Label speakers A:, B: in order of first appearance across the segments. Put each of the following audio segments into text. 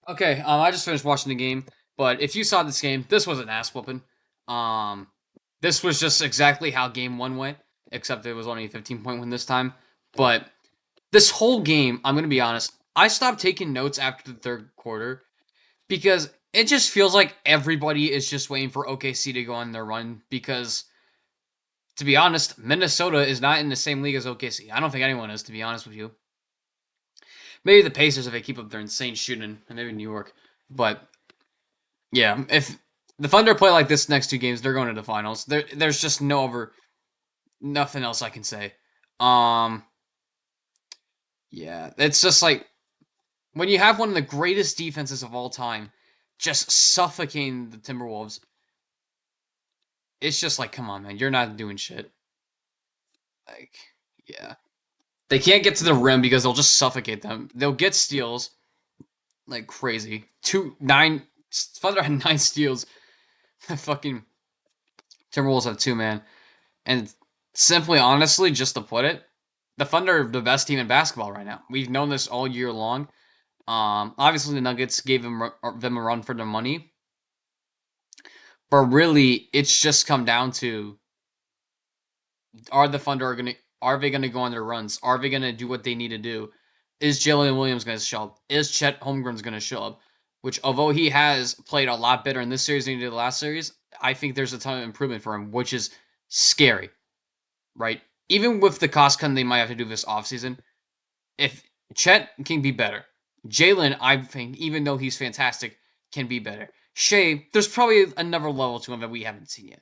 A: Okay, I just finished watching the game, but if you saw this game, this was an ass whooping. Um, this was just exactly how game one went, except it was only a 15-point win this time. But this whole game, I'm gonna be honest, I stopped taking notes after the third quarter because it just feels like everybody is just waiting for OKC to go on their run. Because to be honest, Minnesota is not in the same league as OKC. I don't think anyone is, to be honest with you. Maybe the Pacers if they keep up their insane shooting, and maybe New York. But yeah, if the Thunder play like this next two games, they're going to the finals. There's just nothing else I can say. Um, yeah, it's just like when you have one of the greatest defenses of all time, just suffocating the Timberwolves. It's just like, come on, man, you're not doing shit. Like, yeah, they can't get to the rim because they'll just suffocate them. They'll get steals like crazy. Thunder had 9 steals. Fucking Timberwolves have two, man. And simply, honestly, just to put it, the Thunder are the best team in basketball right now. We've known this all year long. Obviously, the Nuggets gave them a run for their money, but really, it's just come down to: are the Thunder gonna are they gonna go on their runs? Are they gonna do what they need to do? Is Jalen Williams gonna show up? Is Chet Holmgren's gonna show up? Which, although he has played a lot better in this series than he did the last series, I think there's a ton of improvement for him, which is scary, right? Even with the cost cutting they might have to do this offseason, if Chet can be better, Jalen, I think, even though he's fantastic, can be better. Shea, there's probably another level to him that we haven't seen yet,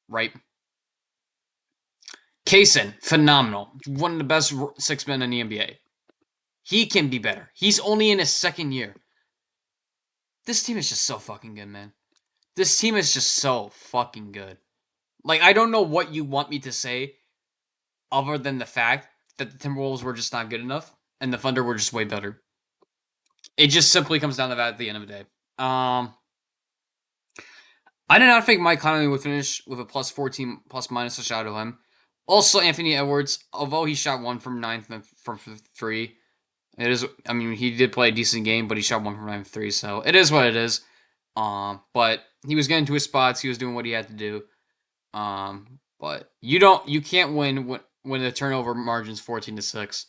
A: right? Kaysen, phenomenal. One of the best six men in the NBA. He can be better. He's only in his second year. This team is just so fucking good, man. This team is just so fucking good. Like, I don't know what you want me to say other than the fact that the Timberwolves were just not good enough and the Thunder were just way better. It just simply comes down to that at the end of the day. Um, I did not think Mike Conley would finish with a plus 14 plus minus a shot of him. Also, Anthony Edwards, although he shot one from ninth from three, it is. I mean, he did play a decent game, but he shot one from nine from three, so it is what it is. But he was getting to his spots. He was doing what he had to do. But you can't win when the turnover margin's 14-6.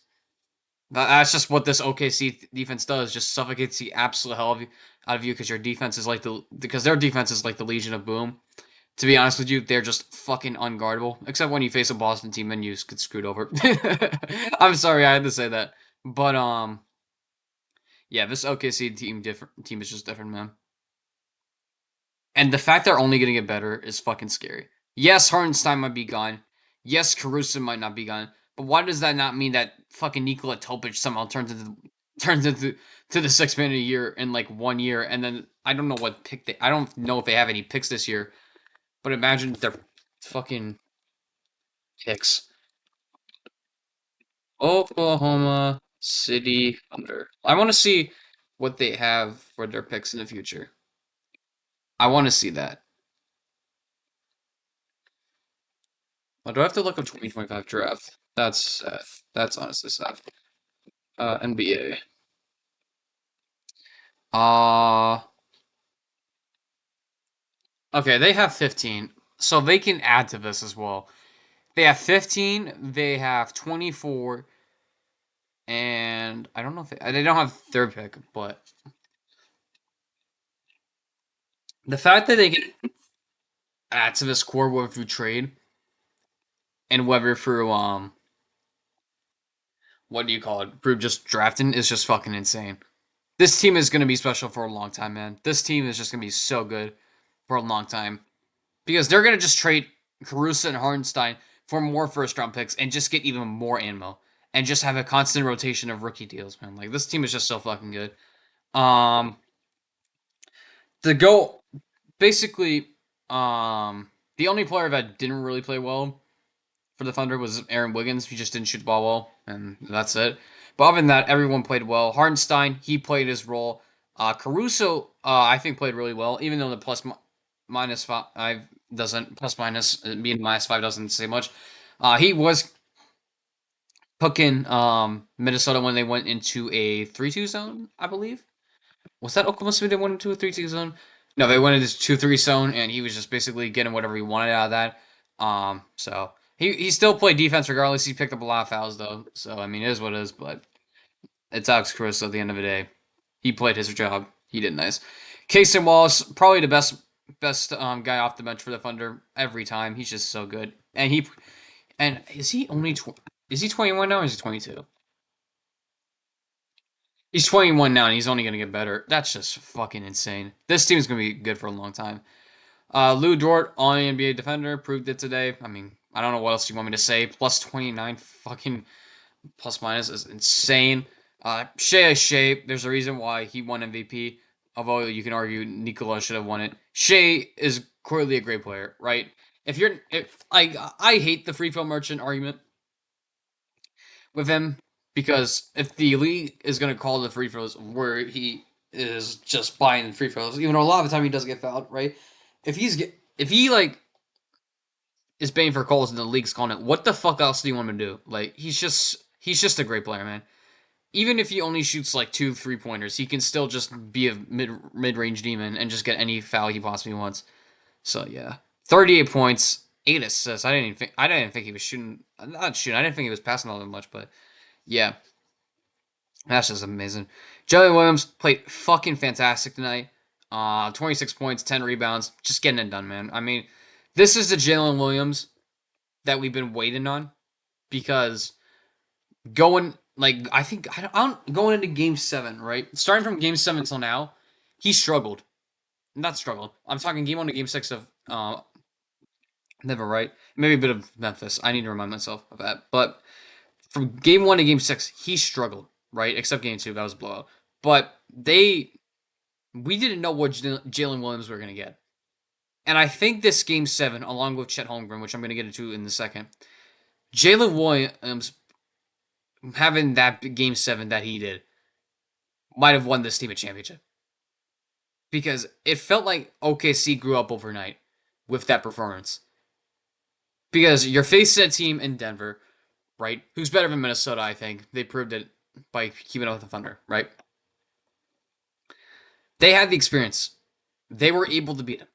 A: That's just what this OKC defense does. Just suffocates the absolute hell out of you because your defense is like because their defense is like the Legion of Boom. To be honest with you, they're just fucking unguardable. Except when you face a Boston team and you get screwed over. I'm sorry, I had to say that. But yeah, this OKC team is just different, man. And the fact they're only gonna get better is fucking scary. Yes, Hartenstein might be gone. Yes, Caruso might not be gone. But why does that not mean that fucking Nikola Topic somehow turns into to the 6 man a year in like 1 year, and then I don't know what pick I don't know if they have any picks this year, but imagine their fucking picks. Oklahoma City Thunder. I want to see what they have for their picks in the future. I want to see that. Do I have to look up 2025 draft? That's sad. That's honestly sad. NBA. Uh, okay, they have 15. So they can add to this as well. They have 15, they have 24, and I don't know if they don't have third pick, but the fact that they can add to this core whether through trade and whether through what do you call it? Through just drafting is just fucking insane. This team is gonna be special for a long time, man. This team is just gonna be so good for a long time. Because they're gonna just trade Caruso and Hartenstein for more first round picks and just get even more ammo and just have a constant rotation of rookie deals, man. Like this team is just so fucking good. Um, to go basically, the only player that didn't really play well for the Thunder was Aaron Wiggins. He just didn't shoot the ball well, and that's it. But other than that, everyone played well. Hardenstein, he played his role. Caruso, I think played really well, even though the minus five doesn't plus minus being minus five doesn't say much. He was cooking Minnesota when they went into a 3-2 zone, I believe. Was that Oklahoma City that went into a 3-2 zone? No, they went into 2-3 zone, and he was just basically getting whatever he wanted out of that. So he still played defense regardless. He picked up a lot of fouls though. So I mean, it is what it is. But it's Alex Caruso at the end of the day. He played his job. He did nice. Casey Wallace, probably the best guy off the bench for the Thunder every time. He's just so good. And is he only is he 21 now or is he 22? He's 21 now and he's only going to get better. That's just fucking insane. This team is going to be good for a long time. Lou Dort, all NBA defender, proved it today. I mean, I don't know what else you want me to say. Plus 29 fucking plus minus is insane. Shea is Shea. There's a reason why he won MVP. Although you can argue Nikola should have won it. Shea is clearly a great player, right? If I hate the free throw merchant argument with him because if the league is going to call the free throws where he is just buying free throws, even though a lot of the time he does get fouled, right? If he like is paying for calls and the league's calling it, what the fuck else do you want him to do? Like he's just a great player, man. Even if he only shoots like 2 3-pointers, he can still just be a mid range demon and just get any foul he possibly wants. So yeah, 38 points, 8 assists. I didn't think he was shooting. Not shooting. I didn't think he was passing all that much, but yeah, that's just amazing. Jalen Williams played fucking fantastic tonight. 26 points, 10 rebounds, just getting it done, man. I mean, this is the Jalen Williams that we've been waiting on because going like I don't going into Game 7, right? Starting from Game 7 until now, he struggled. Not struggled. I'm talking Game 1 to Game 6 of never right. Maybe a bit of Memphis. I need to remind myself of that. But from Game 1 to Game 6, he struggled, right? Except Game 2, that was a blowout. But we didn't know what Jalen Williams were gonna get. And I think this Game 7, along with Chet Holmgren, which I'm gonna get into in a second, Jalen Williams having that Game 7 that he did might have won this team a championship because it felt like OKC grew up overnight with that performance. Because you're facing a team in Denver, right? Who's better than Minnesota? I think they proved it by keeping up with the Thunder, right? They had the experience. They were able to beat them,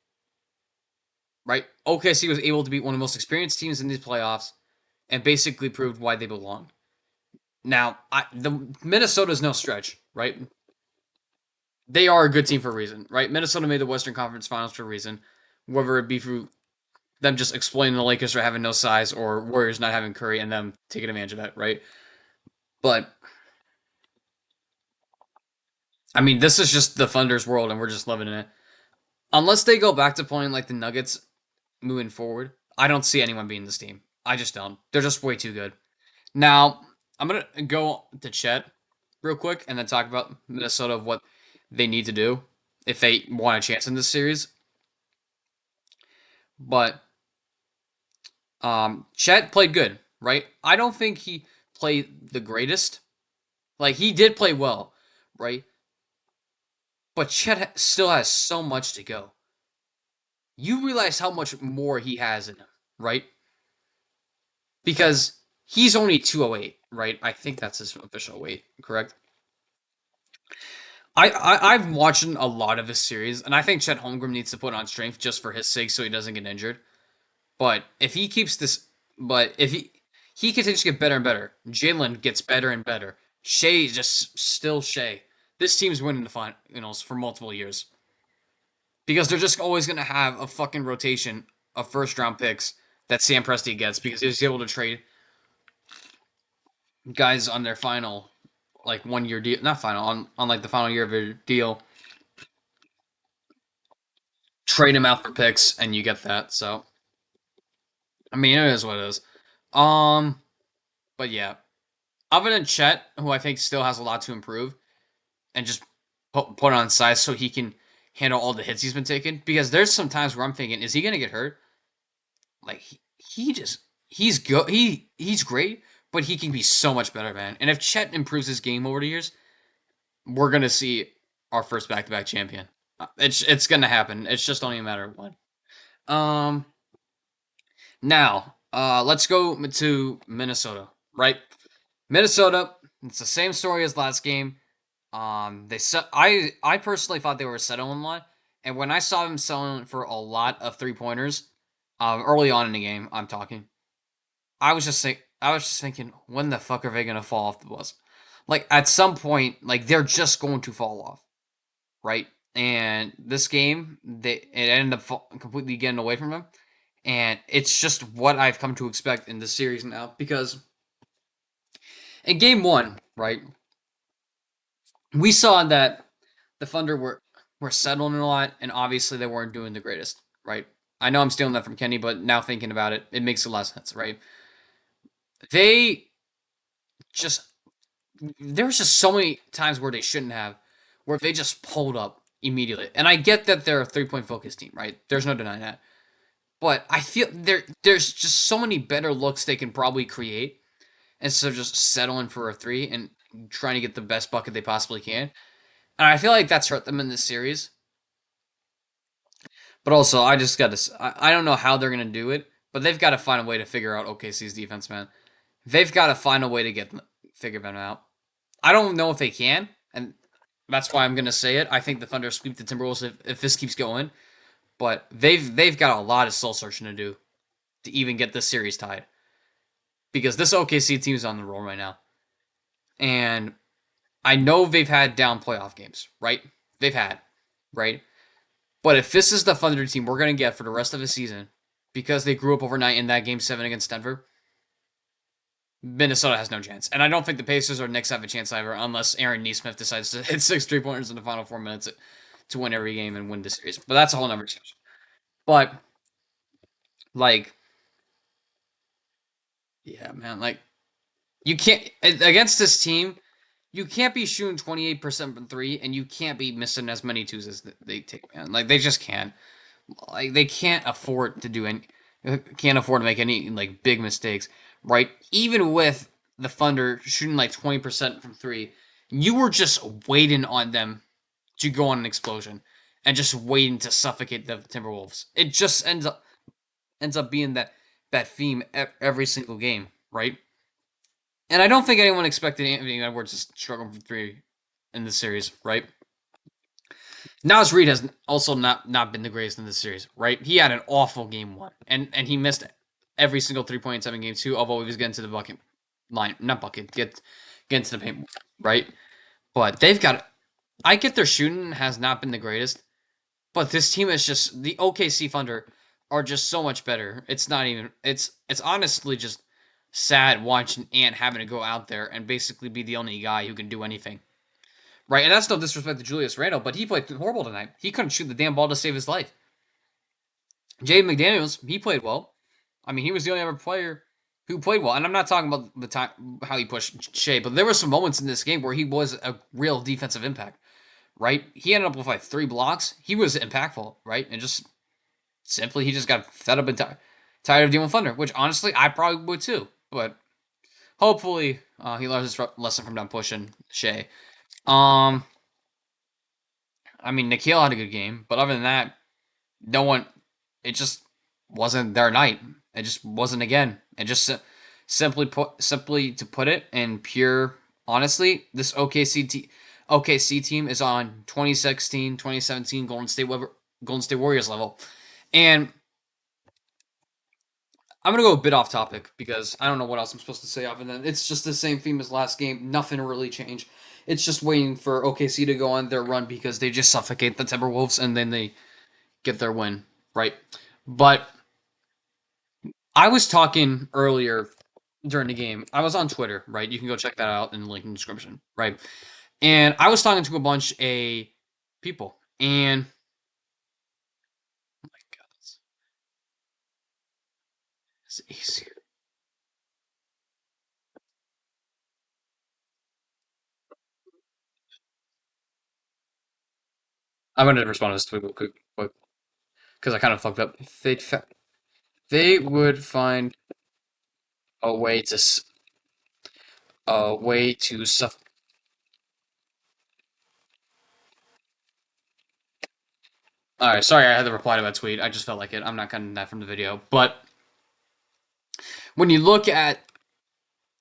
A: right? OKC was able to beat one of the most experienced teams in these playoffs and basically proved why they belong. Now, the Minnesota's no stretch, right? They are a good team for a reason, right? Minnesota made the Western Conference Finals for a reason, whether it be through them just explaining the Lakers for having no size or Warriors not having Curry and them taking advantage of that, right? But I mean, this is just the Thunder's world, and we're just living in it. Unless they go back to playing like the Nuggets moving forward, I don't see anyone beating this team. I just don't. They're just way too good. Now, I'm gonna go to Chet real quick and then talk about Minnesota of what they need to do if they want a chance in this series. But Chet played good, right? I don't think he played the greatest. Like he did play well, right? But Chet still has so much to go. You realize how much more he has in him, right? Because he's only 208, right? I think that's his official weight, correct? I've watched a lot of his series, and I think Chet Holmgren needs to put on strength just for his sake, so he doesn't get injured. But if he keeps this, but if he continues to get better and better, Jalen gets better and better. Shea is just still Shea. This team's winning the finals for multiple years because they're just always gonna have a fucking rotation of first round picks that Sam Presti gets because he's able to trade guys on their final like 1 year deal, not final on like the final year of their deal, trade him out for picks, and you get that. So I mean, it is what it is. Um, but yeah, other than Chet, who I think still has a lot to improve, and just put on size so he can handle all the hits he's been taking. Because there's some times where I'm thinking, is he gonna get hurt? Like he just he's good. He's great, but he can be so much better, man. And if Chet improves his game over the years, we're gonna see our first back-to-back champion. It's gonna happen. It's just only a matter of when. Um, now let's go to Minnesota. Right, Minnesota. It's the same story as last game. I personally thought they were settling a lot, and when I saw them selling for a lot of 3 pointers, early on in the game, I'm talking, I was just thinking, when the fuck are they gonna fall off the bus? Like at some point, like they're just going to fall off, right? And this game, it ended up completely getting away from them, and it's just what I've come to expect in this series now. Because in game one, right, we saw that the Thunder were settling a lot, and obviously they weren't doing the greatest, right? I know I'm stealing that from Kenny, but now thinking about it, it makes a lot of sense, right? They just there was just so many times where they shouldn't have, where they just pulled up immediately. And I get that they're a 3 point focus team, right? There's no denying that. But I feel there's just so many better looks they can probably create instead of just settling for a three and trying to get the best bucket they possibly can. And I feel like that's hurt them in this series. But also, I just got this. I don't know how they're gonna do it, but they've got to find a way to figure out OKC's defense, man. They've got to find a way to figure them out. I don't know if they can, and that's why I'm gonna say it. I think the Thunder sweep the Timberwolves if this keeps going, but they've got a lot of soul searching to do to even get this series tied because this OKC team is on the roll right now, and I know they've had down playoff games, right? They've had, right? But if this is the Thunder team we're gonna get for the rest of the season, because they grew up overnight in that Game 7 against Denver, Minnesota has no chance. And I don't think the Pacers or Knicks have a chance either, unless Aaron Nesmith decides to hit 6 3 pointers in the final 4 minutes to win every game and win the series. But that's a whole nother discussion. But like, yeah, man, like you can't against this team. You can't be shooting 28% from three, and you can't be missing as many twos as they take, man. Like they just can't. Like they can't afford to do any. Can't afford to make any like big mistakes, right? Even with the Thunder shooting like 20% from three, you were just waiting on them to go on an explosion and just waiting to suffocate the Timberwolves. It just ends up being that theme every single game, right? And I don't think anyone expected Anthony Edwards to struggle from three in the series, right? Nas Reed has also not been the greatest in this series, right? He had an awful game one, and he missed every single 3 point in 7 game two, although he was getting to the bucket line, not bucket, get into the paint, right? But they've got. I get their shooting has not been the greatest, but this team is just the OKC Thunder are just so much better. It's not even. It's honestly just sad watching Ant having to go out there and basically be the only guy who can do anything. Right, and that's no disrespect to Julius Randle, but he played horrible tonight. He couldn't shoot the damn ball to save his life. Jaden McDaniels, he played well. I mean, he was the only other player who played well. And I'm not talking about the time how he pushed Shea, but there were some moments in this game where he was a real defensive impact. Right, he ended up with like 3 blocks. He was impactful, right, and just simply he just got fed up and tired of dealing with Thunder, which honestly I probably would too. But hopefully he learns his lesson from not pushing Shea. Um, I mean, Nikhil had a good game, but other than that, no one. It just wasn't their night. It just wasn't again. It just simply to put it in pure honestly, this OKC team is on 2016, 2017 Golden State Warriors level, and I'm gonna go a bit off topic because I don't know what else I'm supposed to say other than it's just the same theme as last game. Nothing really changed. It's just waiting for OKC to go on their run because they just suffocate the Timberwolves and then they get their win, right? But I was talking earlier during the game. I was on Twitter, right? You can go check that out in the link in the description, right? And I was talking to a bunch of people, and oh my God, it's easier. I'm gonna respond to this tweet real quick because I kind of fucked up. They would find a way to suff. All right, sorry, I had to reply to that tweet. I just felt like it. I'm not cutting that from the video, but when you look at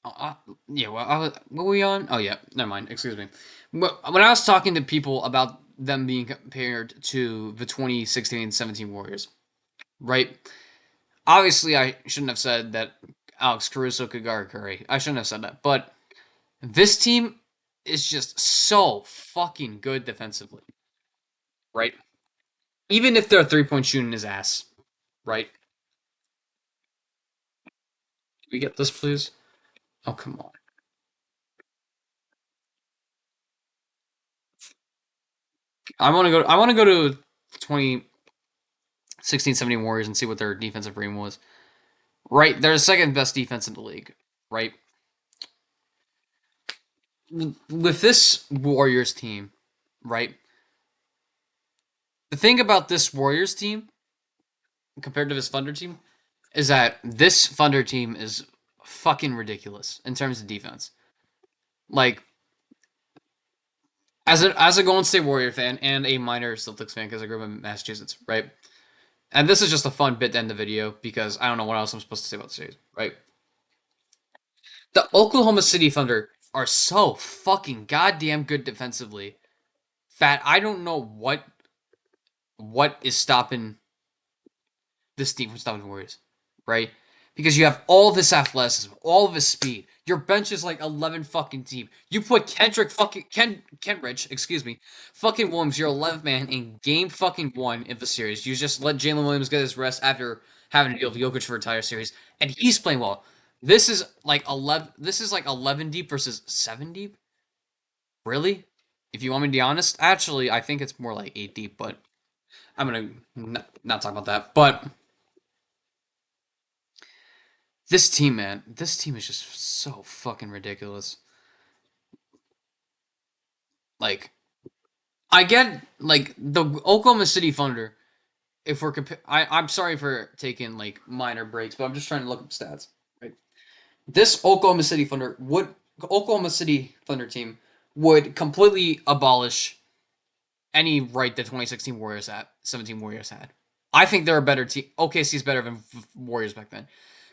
A: yeah, well, what were we on? Oh yeah, never mind. Excuse me. When I was talking to people about them being compared to the 2016-17 Warriors, right? Obviously, I shouldn't have said that Alex Caruso could guard Curry. I shouldn't have said that. But this team is just so fucking good defensively, right? Even if their 3-point shooting is ass, right? Can we get this, please? Oh, come on. I want to go to 2016-17 Warriors and see what their defensive rating was. Right, they're the second best defense in the league. Right, with this Warriors team, right? The thing about this Warriors team compared to this Thunder team is that this Thunder team is fucking ridiculous in terms of defense. Like as a Golden State Warrior fan and a minor Celtics fan because I grew up in Massachusetts, right? And this is just a fun bit to end the video because I don't know what else I'm supposed to say about the series, right? The Oklahoma City Thunder are so fucking goddamn good defensively that I don't know what is stopping this team from stopping the Warriors, right? Because you have all this athleticism, all this speed. Your bench is like 11 fucking deep. You put Kenrich, excuse me, fucking Williams, your 11th man in game fucking one of the series. You just let Jalen Williams get his rest after having to deal with Jokic for an entire series, and he's playing well. This is like 11. This is like 11 deep versus 7 deep. Really? If you want me to be honest, actually, I think it's more like 8 deep, but I'm gonna not talk about that. But this team, man, this team is just so fucking ridiculous. Like, I get like the Oklahoma City Thunder. If we're I'm sorry for taking like minor breaks, but I'm just trying to look up stats. Right, this Oklahoma City Thunder team would completely abolish any right the 2016 Warriors had, 17 Warriors had. I think they're a better team. OKC's better than Warriors back then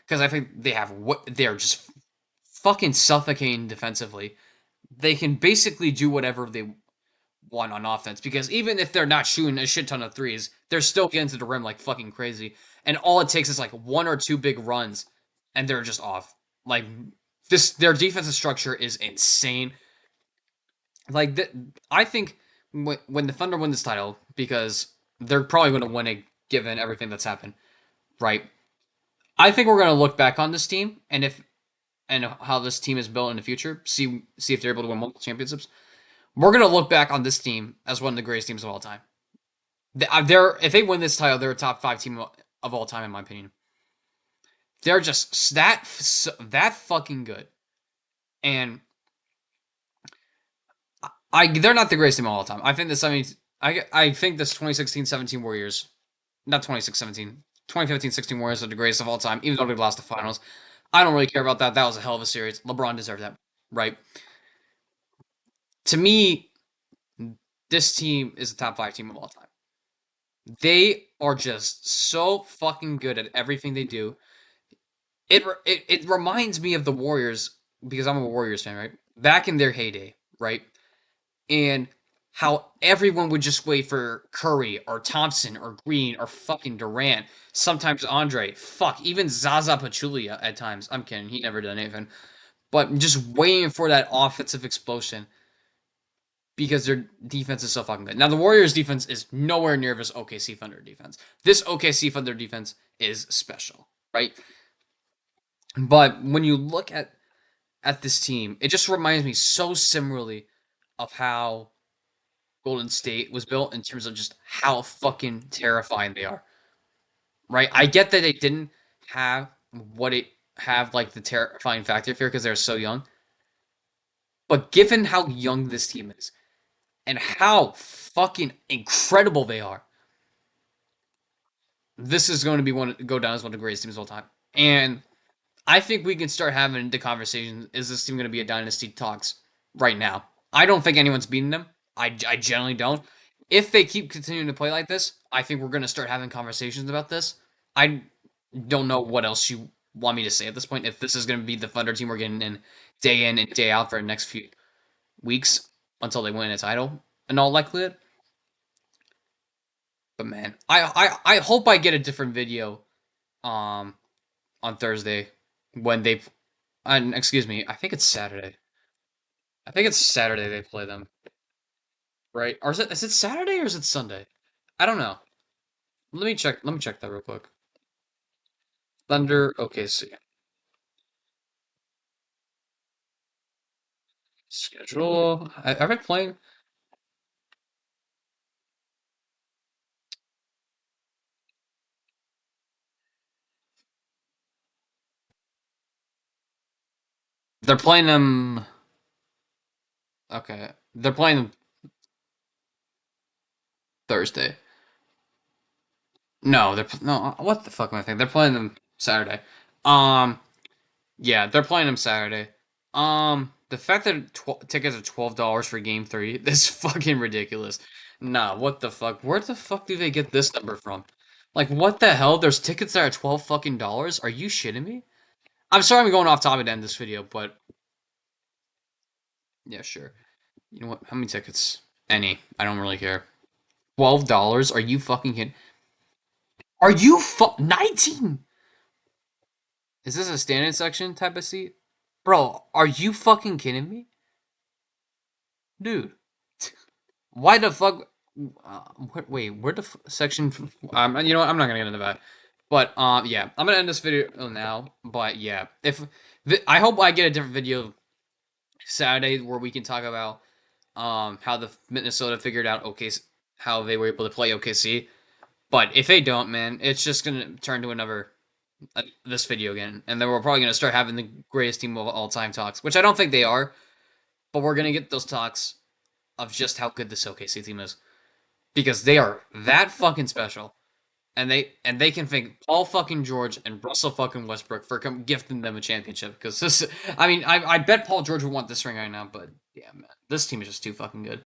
A: because I think they have what they're just fucking suffocating defensively. They can basically do whatever they want on offense because even if they're not shooting a shit ton of threes, they're still getting to the rim like fucking crazy. And all it takes is like one or two big runs, and they're just off. Like their defensive structure is insane. Like I think when the Thunder win this title, because they're probably going to win it given everything that's happened, right? I think we're going to look back on this team and how this team is built in the future. See if they're able to win multiple championships. We're gonna look back on this team as one of the greatest teams of all time. They're if they win this title, they're a top 5 team of all time in my opinion. They're just that fucking good, and they're not the greatest team of all time. I think I think this 2016-17 Warriors, not 2016-17, 2015-16 Warriors are the greatest of all time, even though they lost the finals. I don't really care about that. That was a hell of a series. LeBron deserved that, right? To me, this team is a top 5 team of all time. They are just so fucking good at everything they do. It reminds me of the Warriors because I'm a Warriors fan, right? Back in their heyday, right? And how everyone would just wait for Curry or Thompson or Green or fucking Durant. Sometimes Andre. Fuck, even Zaza Pachulia at times. I'm kidding. He never done anything. But just waiting for that offensive explosion because their defense is so fucking good. Now the Warriors defense is nowhere near this OKC Thunder defense. This OKC Thunder defense is special, right? But when you look at this team, it just reminds me so similarly of how Golden State was built in terms of just how fucking terrifying they are. Right? I get that they didn't have what it have like the terrifying factor here because they're so young. But given how young this team is and how fucking incredible they are, this is going to be go down as one of the greatest teams of all time. And I think we can start having the conversation. Is this team going to be a dynasty talks right now? I don't think anyone's beating them. I generally don't. If they keep continuing to play like this, I think we're going to start having conversations about this. I don't know what else you want me to say at this point. If this is going to be the Thunder team we're getting in and day out for the next few weeks, until they win a title in all likelihood. But man, I hope I get a different video um on Thursday when they excuse me, I think it's Saturday. I think it's Saturday they play them, right? Or is it Saturday or is it Sunday? I don't know. Let me check. Let me check that real quick. Thunder OKC schedule. Are they playing? They're playing them. Okay, they're playing them Thursday. No, they're no. What the fuck am I thinking? They're playing them Saturday. Um, yeah, they're playing them Saturday. The fact that tickets are $12 for Game 3, this fucking ridiculous. Nah, what the fuck? Where the fuck do they get this number from? Like, what the hell? There's tickets that are 12 fucking dollars? Are you shitting me? I'm sorry I'm going off topic to end this video, but yeah, sure. You know what? How many tickets? Any. I don't really care. $12? Are you fucking kidding? Are you 19? Is this a standing section type of seat? Bro, are you fucking kidding me? Dude. Why the fuck? Wait, where the section? You know what? I'm not gonna get into that. But yeah, I'm gonna end this video now. But yeah, if I hope I get a different video Saturday where we can talk about how the Minnesota figured out how they were able to play OKC. But if they don't, man, it's just gonna turn to another this video again, and then we're probably gonna start having the greatest team of all time talks, which I don't think they are. But we're gonna get those talks of just how good this OKC team is because they are that fucking special, and they can thank Paul fucking George and Russell fucking Westbrook for gifting them a championship. Because this, I mean, I bet Paul George would want this ring right now, but yeah, man, this team is just too fucking good.